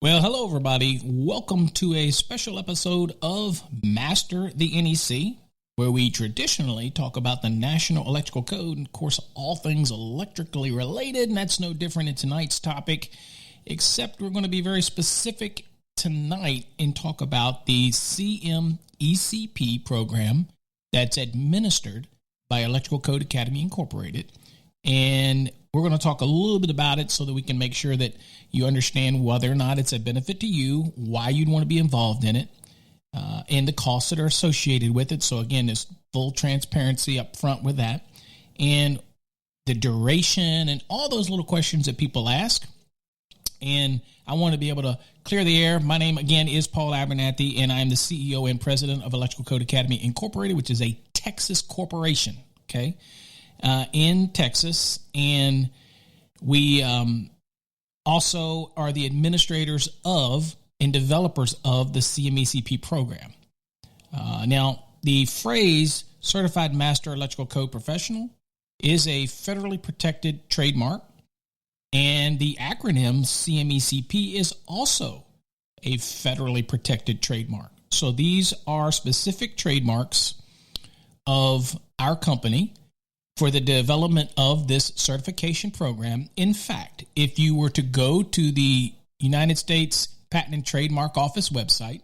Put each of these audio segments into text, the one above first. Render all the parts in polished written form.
Well, hello, everybody. Welcome to a special episode of Master the NEC, where we traditionally talk about the National Electrical Code and, of course, all things electrically related. And that's no different in tonight's topic, except we're going to be very specific tonight and talk about the CMECP program that's administered by Electrical Code Academy Incorporated. And we're going to talk a little bit about it so that we can make sure that you understand whether or not it's a benefit to you, why you'd want to be involved in it, and the costs that are associated with it. So again, there's full transparency up front with that, and the duration and all those little questions that people ask. And I want to be able to clear the air. My name, again, is Paul Abernathy, and I'm the CEO and president of Electrical Code Academy Incorporated, which is a Texas corporation, in Texas. And we also are the administrators of and developers of the CMECP program. Now, the phrase Certified Master Electrical Code Professional is a federally protected trademark, and the acronym CMECP is also a federally protected trademark. So these are specific trademarks of our company for the development of this certification program. In fact, if you were to go to the United States Patent and Trademark Office website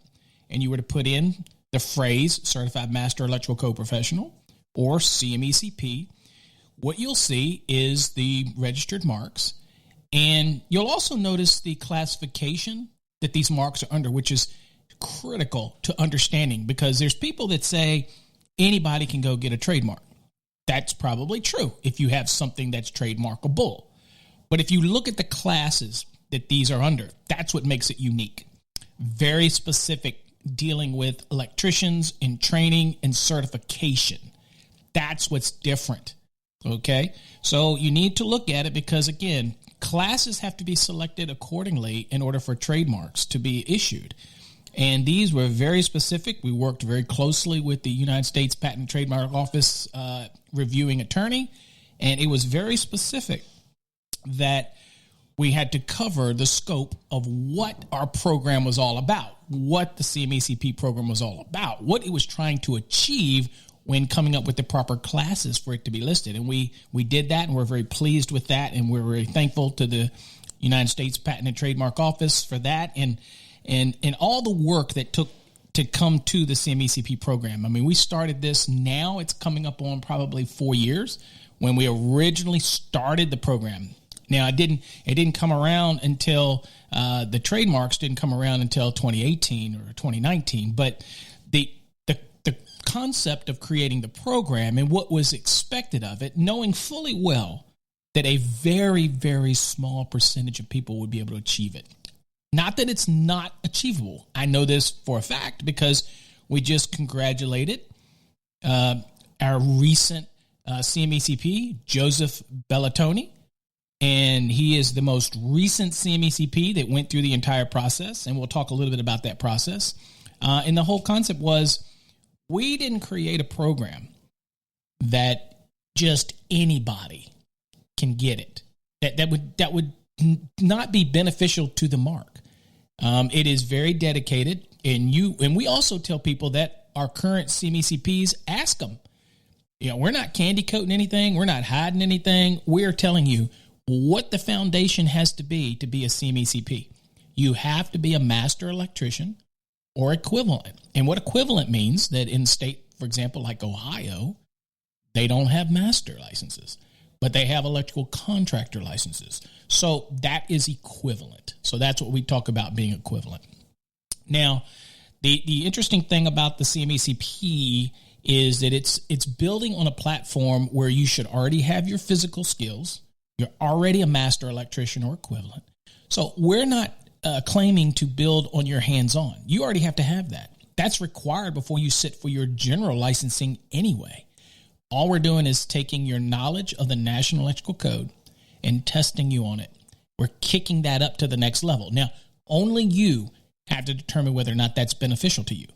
and you were to put in the phrase Certified Master Electrical Code Professional or CMECP, what you'll see is the registered marks. And you'll also notice the classification that these marks are under, which is critical to understanding, because there's people that say anybody can go get a trademark. That's probably true if you have something that's trademarkable. But if you look at the classes that these are under, that's what makes it unique. Very specific, dealing with electricians in training and certification. That's what's different. Okay? So you need to look at it because, again, classes have to be selected accordingly in order for trademarks to be issued. And these were very specific. We worked very closely with the United States Patent and Trademark Office reviewing attorney, and it was very specific that we had to cover the scope of what our program was all about, what the CMECP program was all about, what it was trying to achieve when coming up with the proper classes for it to be listed. And we did that, and we're very pleased with that, and we're very thankful to the United States Patent and Trademark Office for that, and all the work that took to come to the CMECP program. I mean, we started this now. It's coming up on probably 4 years when we originally started the program. Now, it didn't come around until the trademarks didn't come around until 2018 or 2019. But the concept of creating the program and what was expected of it, knowing fully well that a very, very small percentage of people would be able to achieve it. Not that it's not achievable. I know this for a fact because we just congratulated our recent CMECP, Joseph Bellatoni, and he is the most recent CMECP that went through the entire process, and we'll talk a little bit about that process. And the whole concept was we didn't create a program that just anybody can get it. That would not be beneficial to the mark. It is very dedicated, and we also tell people that our current CMECPs, ask them. We're not candy coating anything. We're not hiding anything. We're telling you what the foundation has to be a CMECP. You have to be a master electrician or equivalent. And what equivalent means that in state, for example, like Ohio, they don't have master licenses, but they have electrical contractor licenses. So that is equivalent. So that's what we talk about being equivalent. Now, the interesting thing about the CMECP is that it's building on a platform where you should already have your physical skills. You're already a master electrician or equivalent. So we're not claiming to build on your hands-on. You already have to have that. That's required before you sit for your general licensing anyway. All we're doing is taking your knowledge of the National Electrical Code and testing you on it. We're kicking that up to the next level. Now, only you have to determine whether or not that's beneficial to you.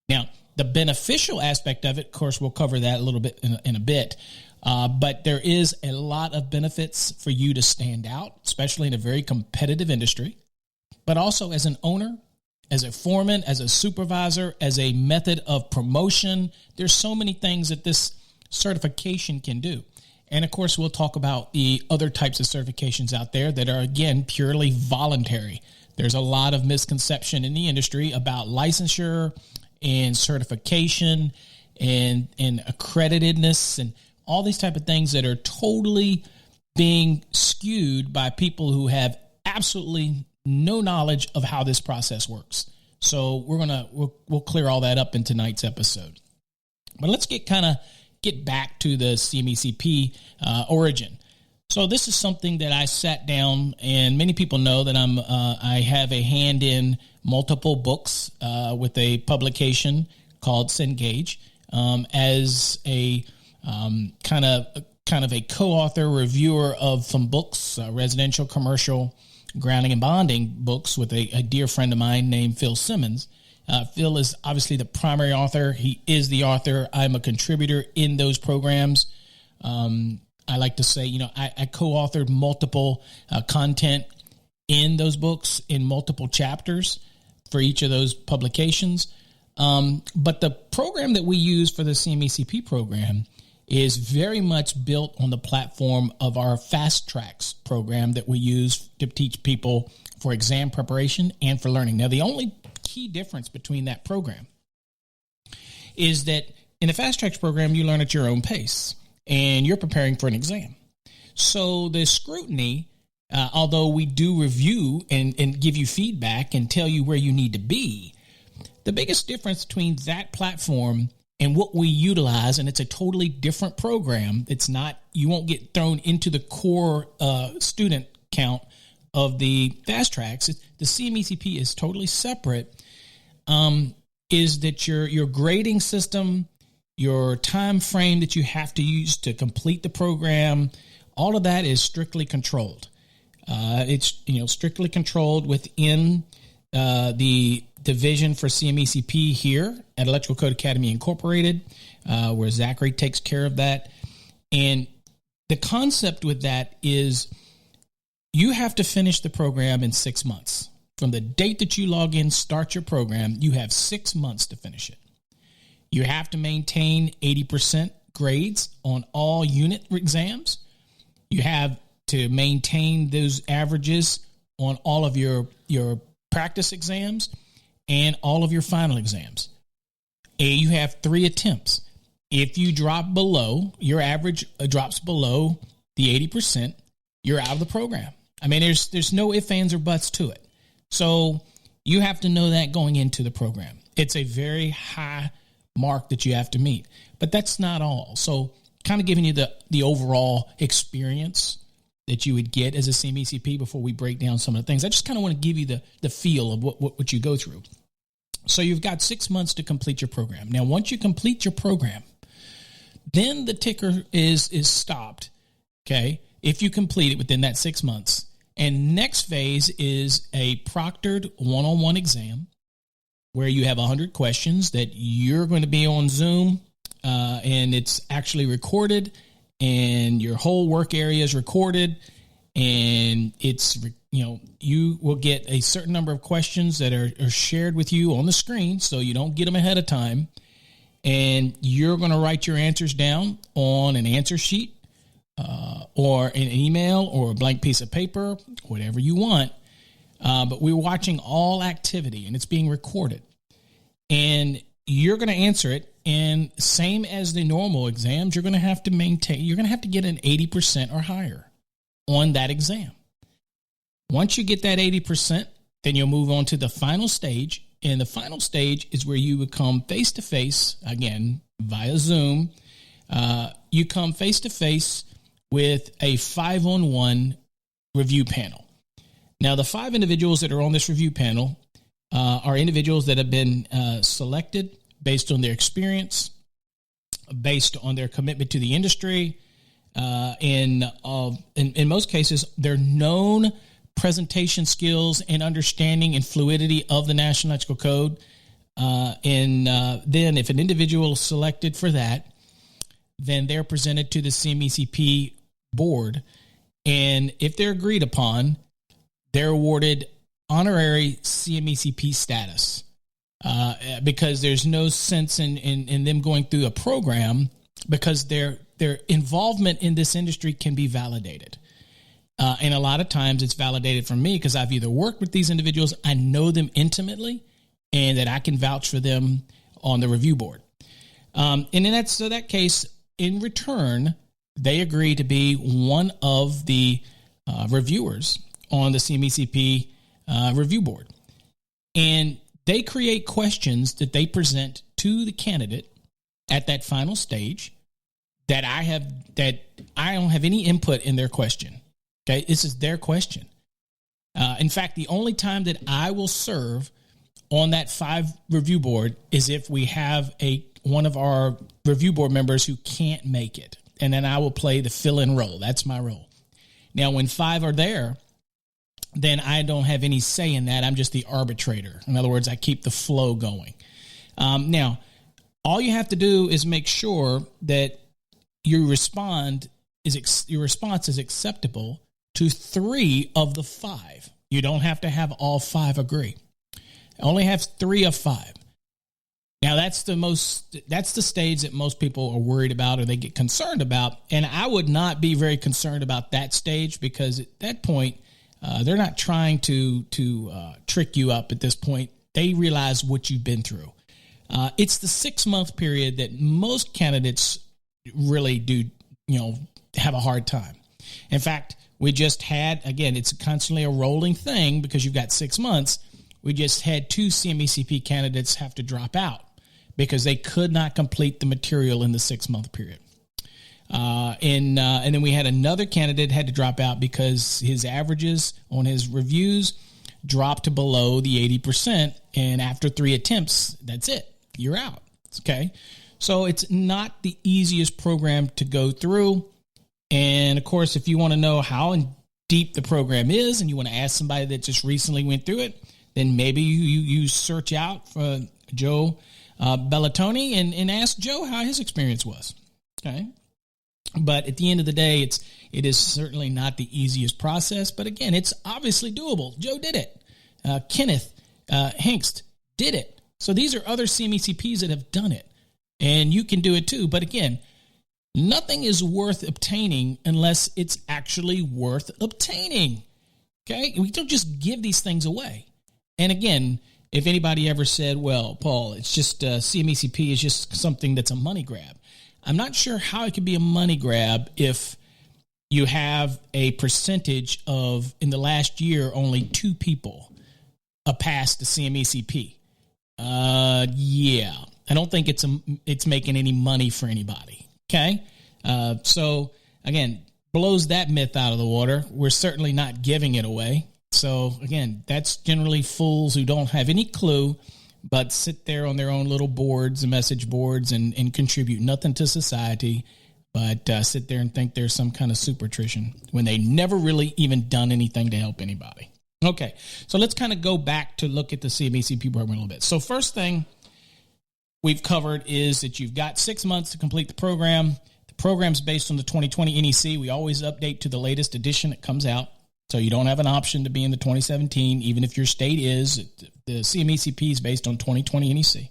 Now, the beneficial aspect of it, of course, we'll cover that a little bit in a bit. But there is a lot of benefits for you to stand out, especially in a very competitive industry. but also as an owner, as a foreman, as a supervisor, as a method of promotion. There's so many things that this certification can do. And of course, we'll talk about the other types of certifications out there that are, again, purely voluntary. There's a lot of misconception in the industry about licensure and certification and accreditedness and all these type of things that are totally being skewed by people who have absolutely no knowledge of how this process works. So we'll clear all that up in tonight's episode. But let's get back to the CMECP origin. So this is something that I sat down, and many people know that I have a hand in multiple books with a publication called Cengage as a kind of a co-author reviewer of some books, residential, commercial, grounding and bonding books with a dear friend of mine named Phil Simmons. Phil is obviously the primary author. He is the author. I'm a contributor in those programs. I like to say, I co-authored multiple content in those books in multiple chapters for each of those publications. But the program that we use for the CMECP program is very much built on the platform of our Fast Tracks program that we use to teach people for exam preparation and for learning. Now, the only key difference between that program is that in the Fast Tracks program, you learn at your own pace and you're preparing for an exam. So the scrutiny, although we do review and give you feedback and tell you where you need to be, the biggest difference between that platform and what we utilize, and it's a totally different program. It's not, you won't get thrown into the core student count of the Fast Tracks. The CMECP is totally separate, is that your grading system, your time frame that you have to use to complete the program, all of that is strictly controlled. It's strictly controlled within the division for CMECP here at Electrical Code Academy Incorporated, where Zachary takes care of that. And the concept with that is you have to finish the program in 6 months. From the date that you log in, start your program, you have 6 months to finish it. You have to maintain 80% grades on all unit exams. You have to maintain those averages on all of your practice exams and all of your final exams. You have 3 attempts. If you drop below, your average drops below the 80%, you're out of the program. I mean, there's no ifs, ands, or buts to it. So you have to know that going into the program. It's a very high mark that you have to meet. But that's not all. So kind of giving you the overall experience that you would get as a CMECP before we break down some of the things. I just kind of want to give you the feel of what you go through. So you've got 6 months to complete your program. Now, once you complete your program, then the ticker is stopped, okay, if you complete it within that 6 months. And next phase is a proctored one-on-one exam where you have 100 questions that you're going to be on Zoom, and it's actually recorded, and your whole work area is recorded, and it's, you will get a certain number of questions that are shared with you on the screen, so you don't get them ahead of time, and you're going to write your answers down on an answer sheet or an email or a blank piece of paper, whatever you want, but we're watching all activity, and it's being recorded, and you're going to answer it. And same as the normal exams, you're going to have to get an 80% or higher on that exam. Once you get that 80%, then you'll move on to the final stage. And the final stage is where you would come face-to-face, again, via Zoom. You come face-to-face with a 5-on-1 review panel. Now, the 5 individuals that are on this review panel are individuals that have been selected based on their experience, based on their commitment to the industry, in most cases, their known presentation skills and understanding and fluidity of the National Electrical Code. Then if an individual is selected for that, then they're presented to the CMECP board. And if they're agreed upon, they're awarded honorary CMECP status because there's no sense in them going through a program because their involvement in this industry can be validated. And a lot of times it's validated for me because I've either worked with these individuals, I know them intimately, and that I can vouch for them on the review board. And in that case, in return, they agree to be one of the reviewers on the CMECP review board. And they create questions that they present to the candidate at that final stage that I don't have any input in their question. Okay, this is their question. In fact, the only time that I will serve on that 5 review board is if we have one of our review board members who can't make it. And then I will play the fill-in role. That's my role. Now, when 5 are there, then I don't have any say in that. I'm just the arbitrator. In other words, I keep the flow going. Now, all you have to do is make sure that your response is acceptable to 3 of the 5. You don't have to have all 5 agree. Only have 3 of 5. Now that's the stage that most people are worried about or they get concerned about. And I would not be very concerned about that stage because at that point, they're not trying to trick you up at this point. They realize what you've been through. It's the 6-month period that most candidates really do, have a hard time. In fact, we just had, again, it's constantly a rolling thing because you've got 6 months. We just had 2 CMECP candidates have to drop out because they could not complete the material in the 6-month period. And then we had another candidate had to drop out because his averages on his reviews dropped to below the 80%. And after 3 attempts, that's it. You're out. Okay. So it's not the easiest program to go through. And of course, if you want to know how deep the program is and you want to ask somebody that just recently went through it, then maybe you search out for Joe Bellatoni and ask Joe how his experience was. Okay. But at the end of the day, it is certainly not the easiest process. But again, it's obviously doable. Joe did it. Kenneth Hengst did it. So these are other CMECPs that have done it. And you can do it too. But again, nothing is worth obtaining unless it's actually worth obtaining. Okay? We don't just give these things away. And again, if anybody ever said, well, Paul, it's just CMECP is just something that's a money grab. I'm not sure how it could be a money grab if you have a percentage of, in the last year, only 2 people passed the CMECP. Yeah, I don't think it's making any money for anybody. Okay. So again, blows that myth out of the water. We're certainly not giving it away. So again, that's generally fools who don't have any clue, but sit there on their own little boards and message boards and contribute nothing to society, but sit there and think there's some kind of supertrition when they never really even done anything to help anybody. Okay, so let's kind of go back to look at the CMECP program a little bit. So first thing we've covered is that you've got 6 months to complete the program. The program's based on the 2020 NEC. We always update to the latest edition that comes out. So you don't have an option to be in the 2017, even if your state is. The CMECP is based on 2020 NEC.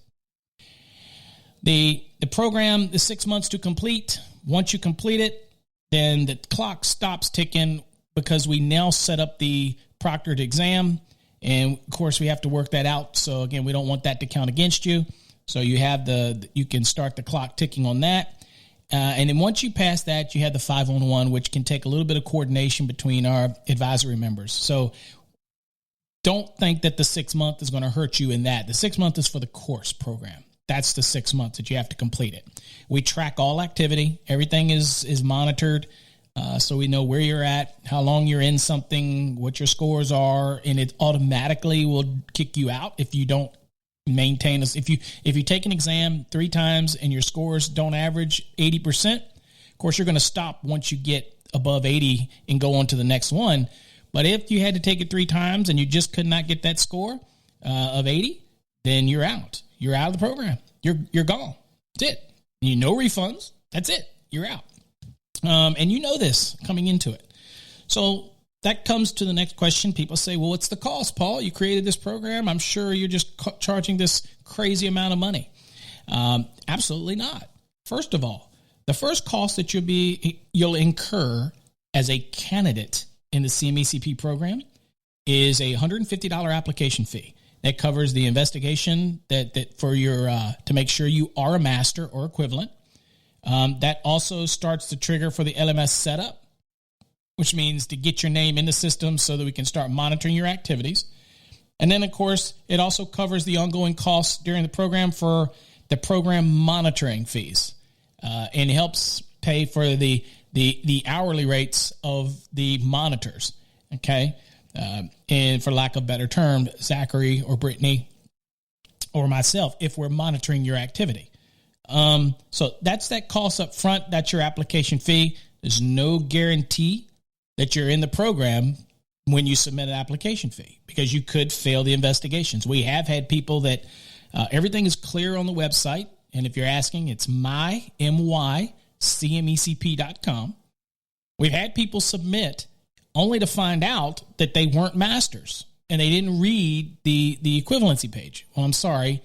The program is 6 months to complete. Once you complete it, then the clock stops ticking because we now set up the proctored exam. And of course, we have to work that out. So again, we don't want that to count against you. So you can start the clock ticking on that. And then once you pass that, you have the 5-on-1, which can take a little bit of coordination between our advisory members. So don't think that the 6 month is going to hurt you in that. The 6 month is for the course program. That's the 6 months that you have to complete it. We track all activity. Everything is monitored. So we know where you're at, how long you're in something, what your scores are, and it automatically will kick you out if you don't maintain this. If you take an exam 3 times and your scores don't average 80%, of course you're going to stop once you get above 80 and go on to the next one. But if you had to take it 3 times and you just could not get that score of 80, then you're out. You're out of the program. You're gone. That's it. No refunds. That's it. You're out. And you know this coming into it. So that comes to the next question. People say, well, what's the cost, Paul? You created this program. I'm sure you're just charging this crazy amount of money. Absolutely not. First of all, the first cost that you'll incur as a candidate in the CMECP program is a $150 application fee. That covers the investigation that for your to make sure you are a master or equivalent. That also starts the trigger for the LMS setup, which means to get your name in the system so that we can start monitoring your activities. And then, of course, it also covers the ongoing costs during the program for the program monitoring fees, and helps pay for the hourly rates of the monitors. Okay. And for lack of a better term, Zachary or Brittany or myself, if we're monitoring your activity. So that's that cost up front. That's your application fee. There's no guarantee that you're in the program when you submit an application fee, because you could fail the investigations. We have had people that everything is clear on the website. And if you're asking, it's mycmecp.com. We've had people submit only to find out that they weren't masters and they didn't read the equivalency page. Well, I'm sorry,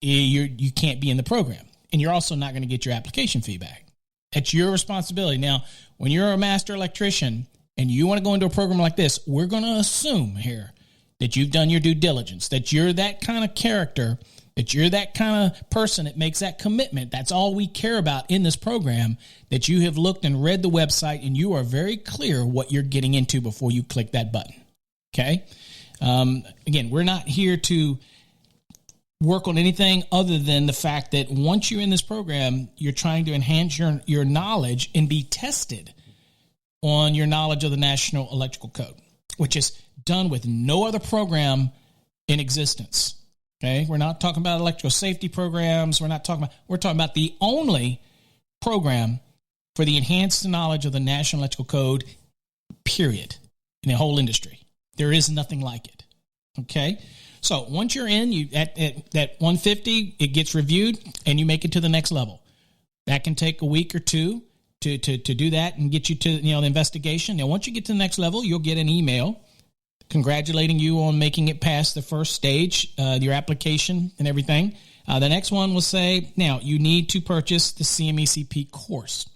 you can't be in the program, and you're also not going to get your application fee back. That's your responsibility. Now, when you're a master electrician and you want to go into a program like this, we're going to assume here that you've done your due diligence, that you're that kind of character, that you're that kind of person that makes that commitment. That's all we care about in this program, that you have looked and read the website and you are very clear what you're getting into before you click that button. Okay? Again, we're not here to work on anything other than the fact that once you're in this program, you're trying to enhance your knowledge and be tested on your knowledge of the National Electrical Code, which is done with no other program in existence. Okay, we're not talking about electrical safety programs. We're talking about the only program for the enhanced knowledge of the National Electrical Code, period, in the whole industry. There is nothing like it. Okay, so once you're in, you at that 150, it gets reviewed and you make it to the next level. That can take a week or two to do that and get you to the investigation. Now, once you get to the next level, you'll get an email congratulating you on making it past the first stage, your application and everything. The next one will say, now you need to purchase the CMECP course.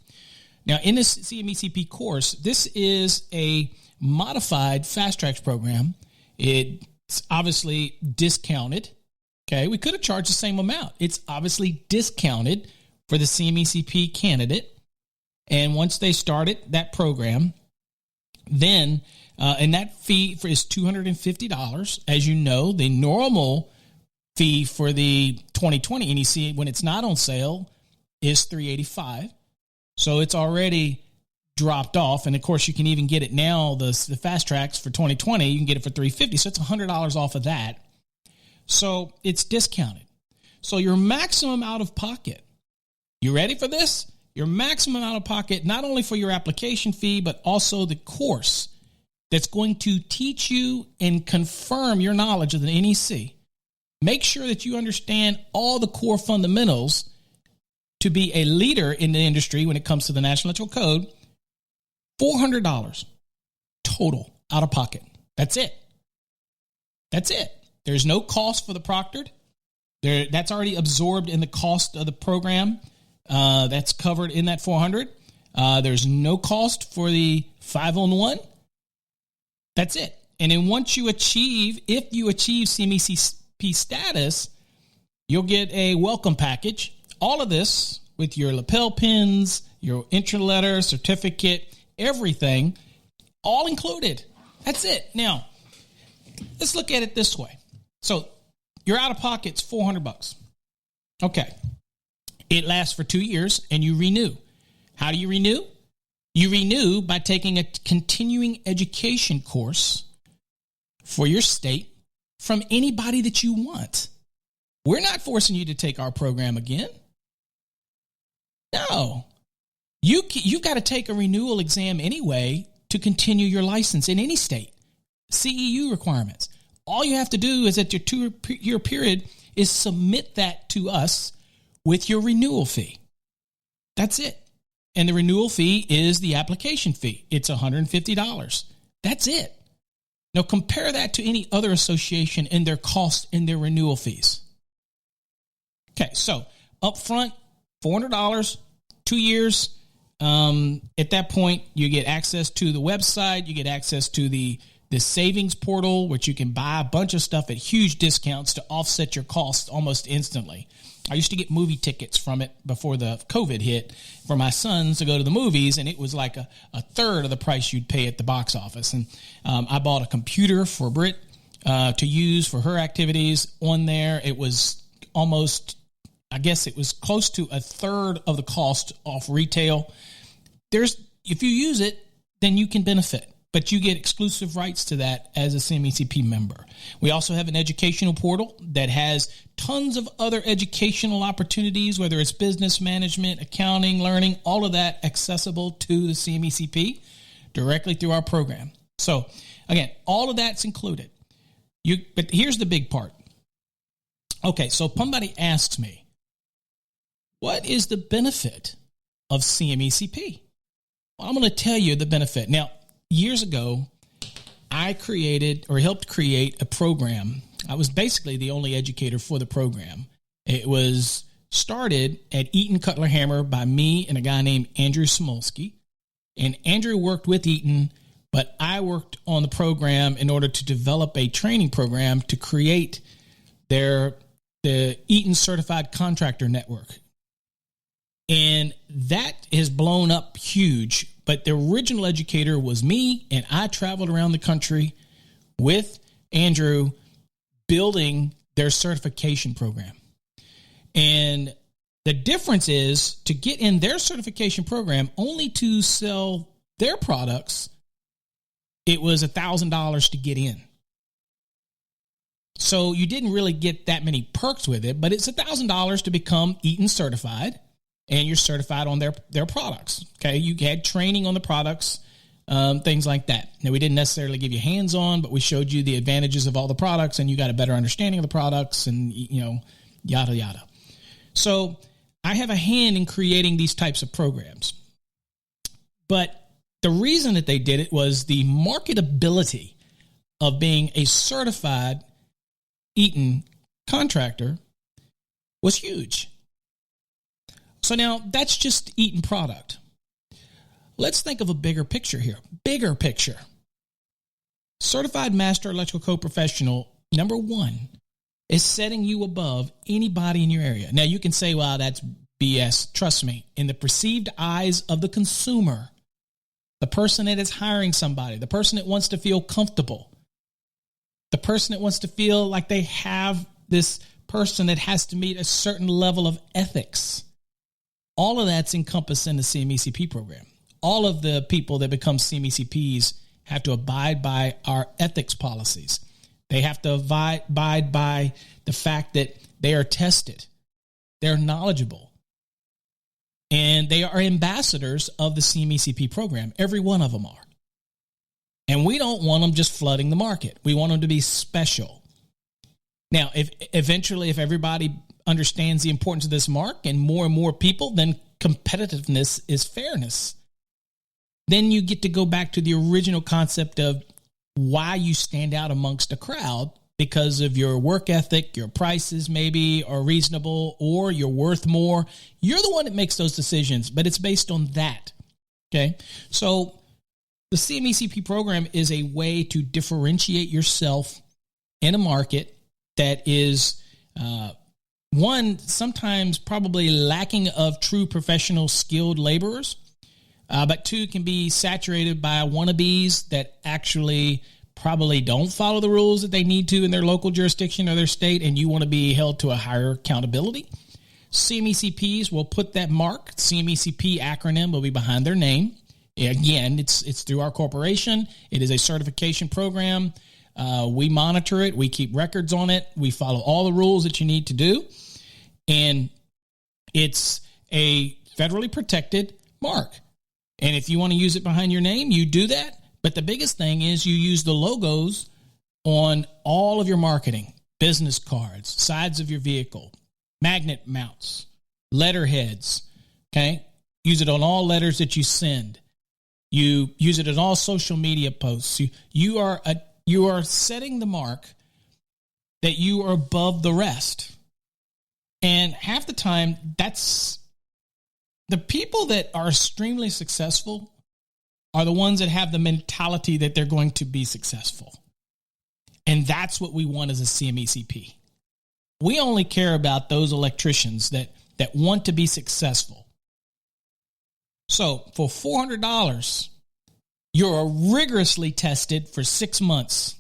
Now, in this CMECP course, this is a modified fast tracks program. It's obviously discounted. Okay, we could have charged the same amount. It's obviously discounted for the CMECP candidate. And once they started that program, then and that fee is $250. As you know, the normal fee for the 2020 NEC, when it's not on sale, is $385. So it's already dropped off. And of course, you can even get it now, the fast tracks for 2020, you can get it for $350. So it's $100 off of that. So it's discounted. So your maximum out of pocket, you ready for this? Your maximum out of pocket, not only for your application fee, but also the course that's going to teach you and confirm your knowledge of the NEC. Make sure that you understand all the core fundamentals to be a leader in the industry when it comes to the National Electrical Code. $400 total out of pocket. That's it. That's it. There's no cost for the proctored. That's already absorbed in the cost of the program. That's covered in that $400. There's no cost for the 5-on-1. That's it. And then once you achieve, if you achieve CMECP status, you'll get a welcome package. All of this with your lapel pins, your intro letter, certificate, everything, all included. That's it. Now, let's look at it this way. So your out of pocket's $400. Okay. It lasts for 2 years and you renew. How do you renew? You renew by taking a continuing education course for your state from anybody that you want. We're not forcing you to take our program again. No. You've got to take a renewal exam anyway to continue your license in any state. CEU requirements. All you have to do is at your 2-year period is submit that to us with your renewal fee. That's it. And the renewal fee is the application fee. It's $150. That's it. Now compare that to any other association and their cost and their renewal fees. Okay, so upfront, $400, 2 years. At that point, you get access to the website. You get access to the savings portal, which you can buy a bunch of stuff at huge discounts to offset your costs almost instantly. I used to get movie tickets from it before the COVID hit for my sons to go to the movies, and it was like a third of the price you'd pay at the box office. And I bought a computer for Britt to use for her activities on there. It was almost, I guess it was close to a third of the cost off retail. If you use it, then you can benefit, but you get exclusive rights to that as a CMECP member. We also have an educational portal that has tons of other educational opportunities, whether it's business management, accounting, learning, all of that accessible to the CMECP directly through our program. So again, all of that's included. But here's the big part. Okay, so somebody asks me, what is the benefit of CMECP? Well, I'm going to tell you the benefit. Now, years ago, I helped create a program. I was basically the only educator for the program. It was started at Eaton Cutler Hammer by me and a guy named Andrew Smolsky. And Andrew worked with Eaton, but I worked on the program in order to develop a training program to create the Eaton Certified Contractor Network. And that has blown up huge. But the original educator was me, and I traveled around the country with Andrew building their certification program. And the difference is to get in their certification program, only to sell their products, it was $1,000 to get in. So you didn't really get that many perks with it, but it's $1,000 to become Eaton certified. And you're certified on their products. Okay, you had training on the products, things like that. Now, we didn't necessarily give you hands-on, but we showed you the advantages of all the products, and you got a better understanding of the products, and yada yada. So, I have a hand in creating these types of programs. But the reason that they did it was the marketability of being a certified Eaton contractor was huge. So now that's just Eaton product. Let's think of a bigger picture here. Bigger picture. Certified Master Electrical Code Professional, number one, is setting you above anybody in your area. Now you can say, well, that's BS. Trust me, in the perceived eyes of the consumer, the person that is hiring somebody, the person that wants to feel comfortable, the person that wants to feel like they have this person that has to meet a certain level of ethics. All of that's encompassed in the CMECP program. All of the people that become CMECPs have to abide by our ethics policies. They have to abide by the fact that they are tested, they're knowledgeable, and they are ambassadors of the CMECP program. Every one of them are. And we don't want them just flooding the market. We want them to be special. Now, if everybody understands the importance of this mark and more people, then competitiveness is fairness. Then you get to go back to the original concept of why you stand out amongst a crowd, because of your work ethic, your prices maybe are reasonable, or you're worth more. You're the one that makes those decisions, but it's based on that. Okay. So the CMECP program is a way to differentiate yourself in a market that is, one, sometimes probably lacking of true professional skilled laborers, but two, can be saturated by wannabes that actually probably don't follow the rules that they need to in their local jurisdiction or their state, and you want to be held to a higher accountability. CMECPs will put that mark. CMECP acronym will be behind their name. Again, it's through our corporation. It is a certification program. We monitor it. We keep records on it. We follow all the rules that you need to do. And it's a federally protected mark. And if you want to use it behind your name, you do that. But the biggest thing is you use the logos on all of your marketing, business cards, sides of your vehicle, magnet mounts, letterheads. Okay. Use it on all letters that you send. You use it in all social media posts. You are setting the mark that you are above the rest. And half the time, that's the people that are extremely successful are the ones that have the mentality that they're going to be successful. And that's what we want as a CMECP. We only care about those electricians that want to be successful. So for $400, you're rigorously tested for 6 months.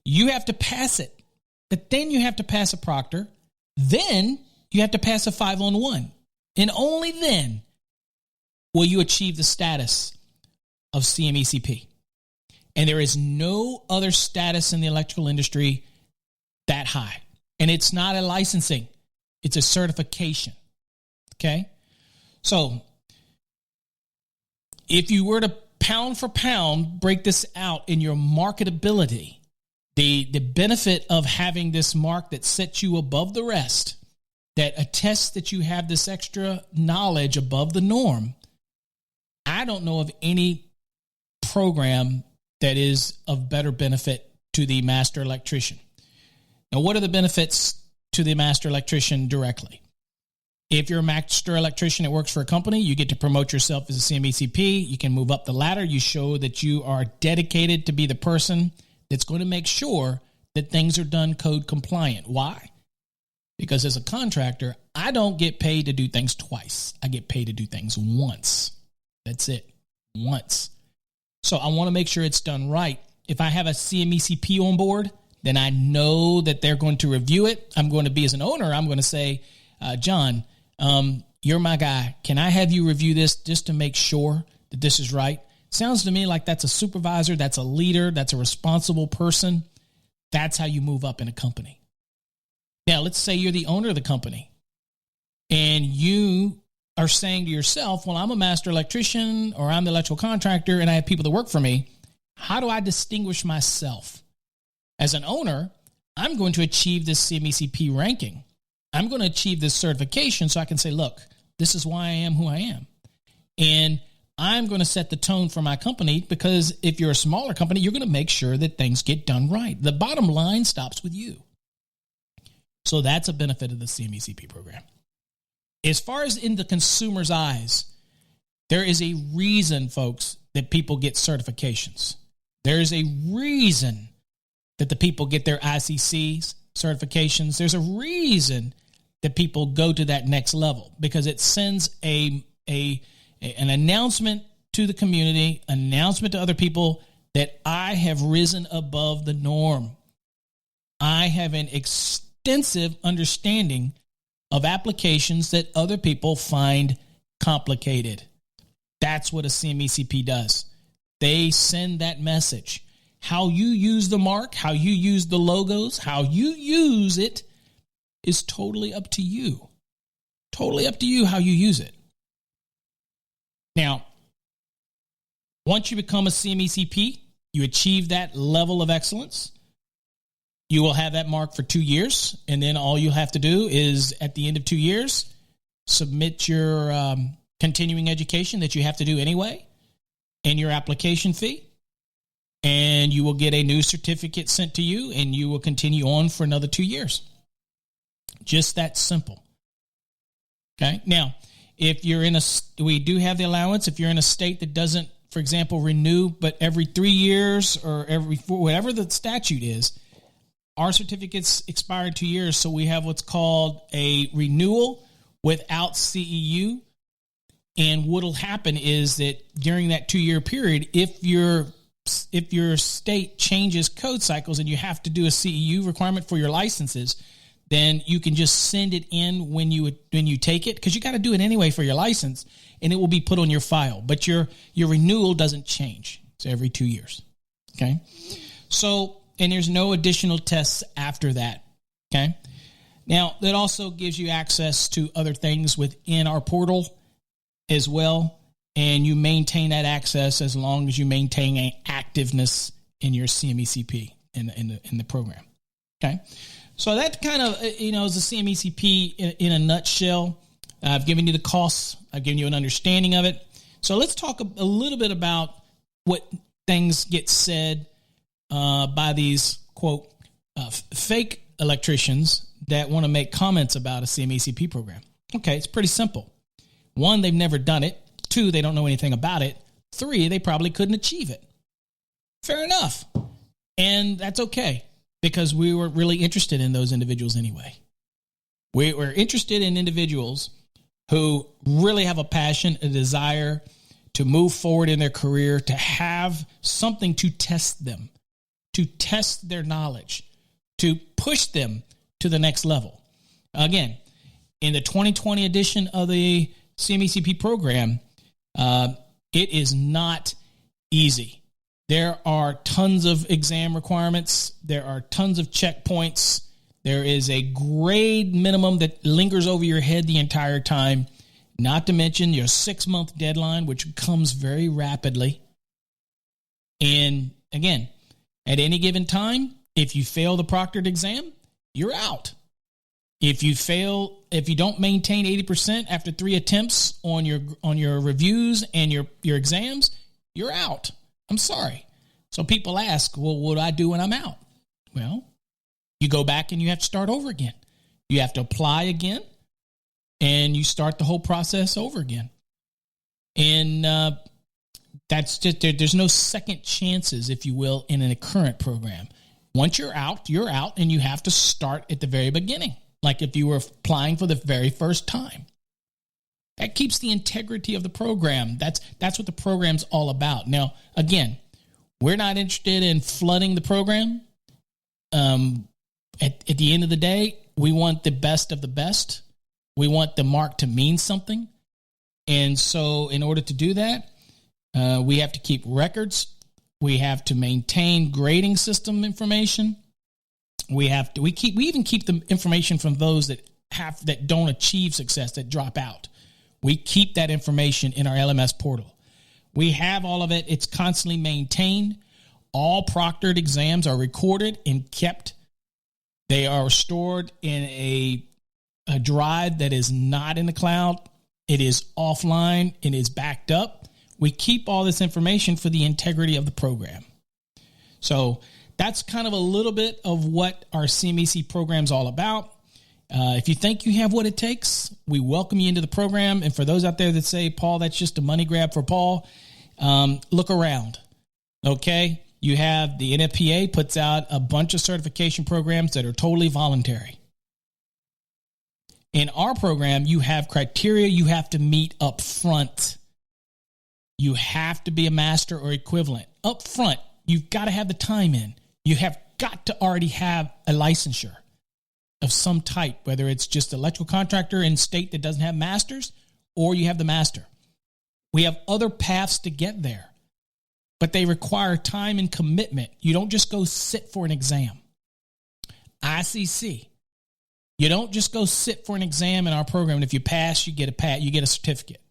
You have to pass it, but then you have to pass a proctor. Then you have to pass a 5-on-1. And only then will you achieve the status of CMECP. And there is no other status in the electrical industry that high. And it's not a licensing. It's a certification. Okay? So if you were to pound for pound break this out in your marketability, the benefit of having this mark that sets you above the rest, that attests that you have this extra knowledge above the norm, I don't know of any program that is of better benefit to the master electrician. Now, what are the benefits to the master electrician directly? If you're a master electrician that works for a company, you get to promote yourself as a CMECP. You can move up the ladder. You show that you are dedicated to be the person that's going to make sure that things are done code compliant. Why? Because as a contractor, I don't get paid to do things twice. I get paid to do things once. That's it. Once. So I want to make sure it's done right. If I have a CMECP on board, then I know that they're going to review it. I'm going to be, as an owner, I'm going to say, John, you're my guy. Can I have you review this just to make sure that this is right? Sounds to me like that's a supervisor, that's a leader, that's a responsible person. That's how you move up in a company. Now, let's say you're the owner of the company and you are saying to yourself, well, I'm a master electrician or I'm the electrical contractor and I have people that work for me. How do I distinguish myself? As an owner, I'm going to achieve this CMECP ranking. I'm going to achieve this certification so I can say, look, this is why I am who I am. And I'm going to set the tone for my company, because if you're a smaller company, you're going to make sure that things get done right. The bottom line stops with you. So that's a benefit of the CMECP program. As far as in the consumer's eyes, there is a reason, folks, that people get certifications. There is a reason that the people get their ICCs, certifications. There's a reason that people go to that next level, because it sends an announcement to the community, announcement to other people that I have risen above the norm. I have an extensive understanding of applications that other people find complicated. That's what a CMECP does. They send that message. How you use the mark, how you use the logos, how you use it is totally up to you. Totally up to you how you use it. Now, once you become a CMECP, you achieve that level of excellence. You will have that mark for 2 years, and then all you have to do is, at the end of 2 years, submit your continuing education that you have to do anyway, and your application fee, and you will get a new certificate sent to you, and you will continue on for another 2 years. Just that simple. Okay? Now, if you're in we do have the allowance. If you're in a state that doesn't, for example, renew, but every 3 years or every 4, whatever the statute is, our certificates expire in 2 years. So we have what's called a renewal without CEU. And what'll happen is that during that 2-year period, if your state changes code cycles and you have to do a CEU requirement for your licenses, then you can just send it in when you take it, because you got to do it anyway for your license, and it will be put on your file. But your renewal doesn't change. It's every 2 years. Okay. So, and there's no additional tests after that. Okay. Now, that also gives you access to other things within our portal as well. And you maintain that access as long as you maintain an activeness in your CMECP in the program. Okay. So that kind of, is a CMECP in a nutshell. I've given you the costs. I've given you an understanding of it. So let's talk a little bit about what things get said by these, quote, fake electricians that want to make comments about a CMECP program. Okay, it's pretty simple. 1, they've never done it. 2, they don't know anything about it. 3, they probably couldn't achieve it. Fair enough. And that's okay, because we were really interested in those individuals anyway. We were interested in individuals who really have a passion, a desire to move forward in their career, to have something to test them, to test their knowledge, to push them to the next level. Again, in the 2020 edition of the CMECP program, it is not easy. There are tons of exam requirements. There are tons of checkpoints. There is a grade minimum that lingers over your head the entire time, not to mention your 6-month deadline, which comes very rapidly. And again, at any given time, if you fail the proctored exam, you're out. If you don't maintain 80% after 3 attempts on your reviews and your exams, you're out. I'm sorry. So people ask, well, what do I do when I'm out? Well, you go back and you have to start over again. You have to apply again, and you start the whole process over again. And that's just, there's no second chances, if you will, in a current program. Once you're out, and you have to start at the very beginning, like if you were applying for the very first time. That keeps the integrity of the program. That's what the program's all about. Now, again, we're not interested in flooding the program. At the end of the day, we want the best of the best. We want the mark to mean something. And so in order to do that, we have to keep records. We have to maintain grading system information. We even keep the information from those that don't achieve success, that drop out. We keep that information in our LMS portal. We have all of it. It's constantly maintained. All proctored exams are recorded and kept. They are stored in a drive that is not in the cloud. It is offline. It is backed up. We keep all this information for the integrity of the program. So that's kind of a little bit of what our CMEC program is all about. If you think you have what it takes, we welcome you into the program. And for those out there that say, Paul, that's just a money grab for Paul, look around. Okay? You have the NFPA puts out a bunch of certification programs that are totally voluntary. In our program, you have criteria you have to meet up front. You have to be a master or equivalent. Up front, you've got to have the time in. You have got to already have a licensure of some type, whether it's just electrical contractor in state that doesn't have masters, or you have the master. We have other paths to get there, but they require time and commitment. You don't just go sit for an exam. ICC. You don't just go sit for an exam in our program, and if you pass, you get a certificate.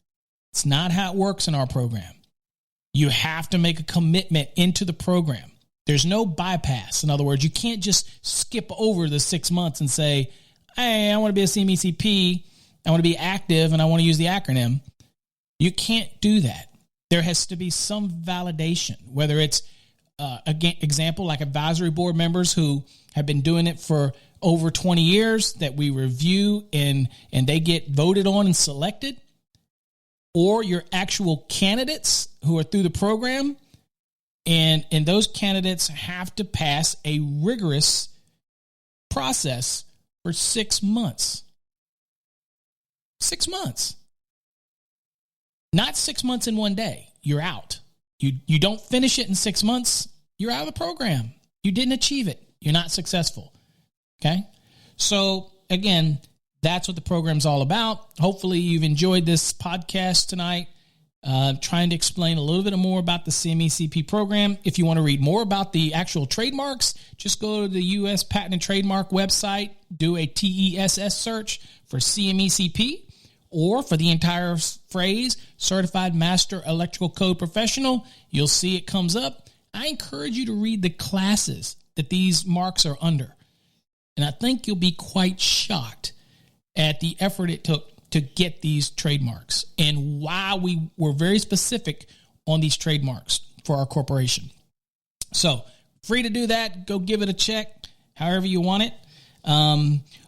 It's not how it works in our program. You have to make a commitment into the program. There's no bypass. In other words, you can't just skip over the 6 months and say, hey, I want to be a CMECP, I want to be active, and I want to use the acronym. You can't do that. There has to be some validation, whether it's, example, like advisory board members who have been doing it for over 20 years that we review and they get voted on and selected, or your actual candidates who are through the program. And those candidates have to pass a rigorous process for 6 months. 6 months. Not 6 months in one day. You're out. You don't finish it in 6 months, you're out of the program. You didn't achieve it. You're not successful. Okay? So, again, that's what the program's all about. Hopefully you've enjoyed this podcast tonight. Trying to explain a little bit more about the CMECP program. If you want to read more about the actual trademarks, just go to the U.S. Patent and Trademark website, do a TESS search for CMECP, or for the entire phrase, Certified Master Electrical Code Professional. You'll see it comes up. I encourage you to read the classes that these marks are under. And I think you'll be quite shocked at the effort it took to get these trademarks and why we were very specific on these trademarks for our corporation. So free to do that. Go give it a check, however you want it.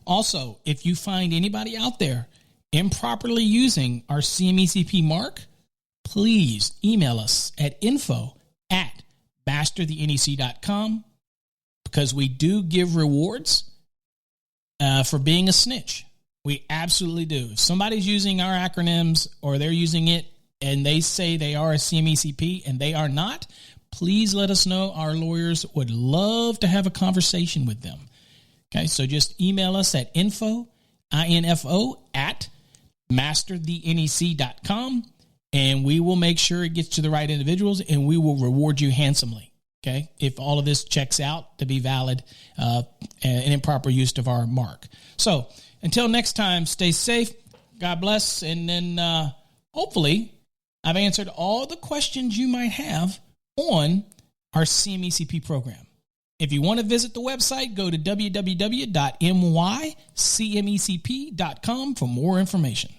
Also, if you find anybody out there improperly using our CMECP mark, please email us at info@masterthenec.com, because we do give rewards for being a snitch. We absolutely do. If somebody's using our acronyms or they're using it and they say they are a CMECP and they are not, please let us know. Our lawyers would love to have a conversation with them. Okay, so just email us at info@masterthenec.com, and we will make sure it gets to the right individuals, and we will reward you handsomely. Okay, if all of this checks out to be valid and improper use of our mark. So until next time, stay safe. God bless. And then hopefully I've answered all the questions you might have on our CMECP program. If you want to visit the website, go to www.mycmecp.com for more information.